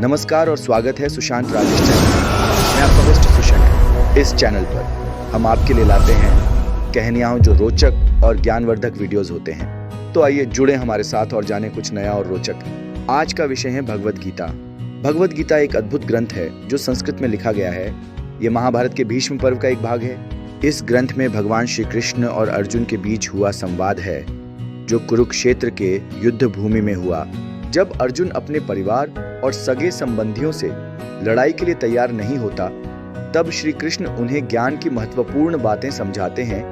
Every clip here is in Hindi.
नमस्कार और स्वागत है सुशांत राजेश चैनल में। मैं आपका होस्ट सुशांत। इस चैनल पर हम आपके लिए लाते हैं कहानियाँ जो रोचक और ज्ञानवर्धक वीडियोस होते हैं। तो आइए जुड़े हमारे साथ और जानें कुछ नया और रोचक। आज का विषय है भगवद गीता। भगवद गीता एक अद्भुत ग्रंथ है जो संस्कृत में लिखा गया है। ये महाभारत के भीष्म पर्व का एक भाग है। इस ग्रंथ में भगवान श्री कृष्ण और अर्जुन के बीच हुआ संवाद है जो कुरुक्षेत्र के युद्ध भूमि में हुआ। जब अर्जुन अपने परिवार और सगे संबंधियों से लड़ाई के लिए तैयार नहीं होता, तब श्री कृष्ण उन्हें ज्ञान की महत्वपूर्ण बातें समझाते हैं।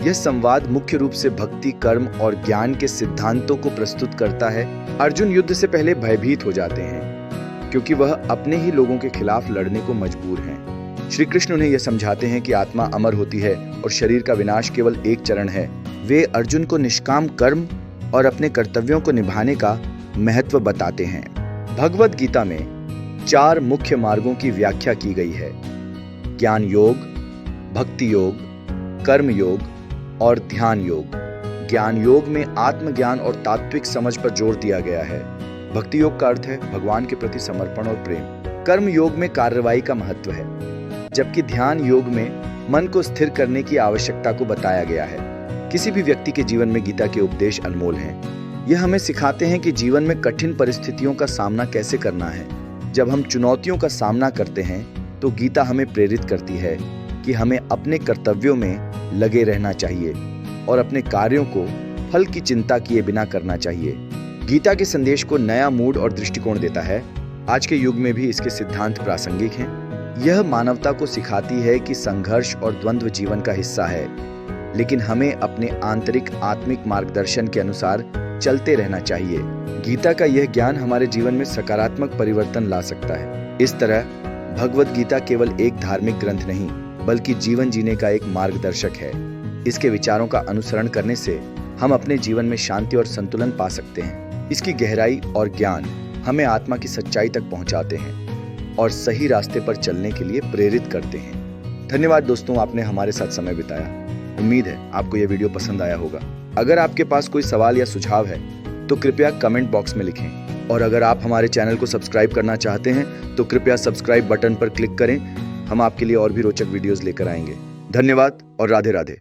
यह संवाद मुख्य रूप से भक्ति, कर्म और ज्ञान के सिद्धांतों को प्रस्तुत करता है। अर्जुन युद्ध से पहले भयभीत हो जाते हैं क्योंकि वह अपने ही लोगों के खिलाफ लड़ने को मजबूर हैं। श्री कृष्ण उन्हें यह समझाते हैं कि आत्मा अमर होती है और शरीर का विनाश केवल एक चरण है। वे अर्जुन को निष्काम कर्म और अपने कर्तव्यों को निभाने का महत्व बताते हैं। भगवद गीता में 4 मुख्य मार्गों की व्याख्या की गई है: ज्ञान योग, भक्ति योग, कर्म योग और ध्यान योग। ज्ञान योग में आत्मज्ञान और तात्विक समझ पर जोर दिया गया है। भक्ति योग का अर्थ है भगवान के प्रति समर्पण और प्रेम। कर्म योग में कार्रवाई का महत्व है, जबकि ध्यान योग में मन को स्थिर करने की आवश्यकता को बताया गया है। किसी भी व्यक्ति के जीवन में गीता के उपदेश अनमोल हैं। यह हमें सिखाते हैं कि जीवन में कठिन परिस्थितियों का सामना कैसे करना है। जब हम चुनौतियों का सामना करते हैं तो गीता हमें प्रेरित करती है कि हमें अपने कर्तव्यों में लगे रहना चाहिए और अपने कार्यों को फल की चिंता किए बिना करना चाहिए। गीता के संदेश को नया मूड और दृष्टिकोण देता है। आज के युग में भी इसके सिद्धांत प्रासंगिक हैं। यह मानवता को सिखाती है कि संघर्ष और द्वंद्व जीवन का हिस्सा है, लेकिन हमें अपने आंतरिक आत्मिक मार्गदर्शन के अनुसार चलते रहना चाहिए। गीता का यह ज्ञान हमारे जीवन में सकारात्मक परिवर्तन ला सकता है। इस तरह भगवद गीता केवल एक धार्मिक ग्रंथ नहीं, बल्कि जीवन जीने का एक मार्गदर्शक है। इसके विचारों का अनुसरण करने से हम अपने जीवन में शांति और संतुलन पा सकते हैं। इसकी गहराई और ज्ञान हमें आत्मा की सच्चाई तक पहुंचाते हैं और सही रास्ते पर चलने के लिए प्रेरित करते हैं। धन्यवाद दोस्तों, आपने हमारे साथ समय बिताया। उम्मीद है आपको यह वीडियो पसंद आया होगा। अगर आपके पास कोई सवाल या सुझाव है तो कृपया कमेंट बॉक्स में लिखें, और अगर आप हमारे चैनल को सब्सक्राइब करना चाहते हैं तो कृपया सब्सक्राइब बटन पर क्लिक करें। हम आपके लिए और भी रोचक वीडियोस लेकर आएंगे। धन्यवाद और राधे राधे।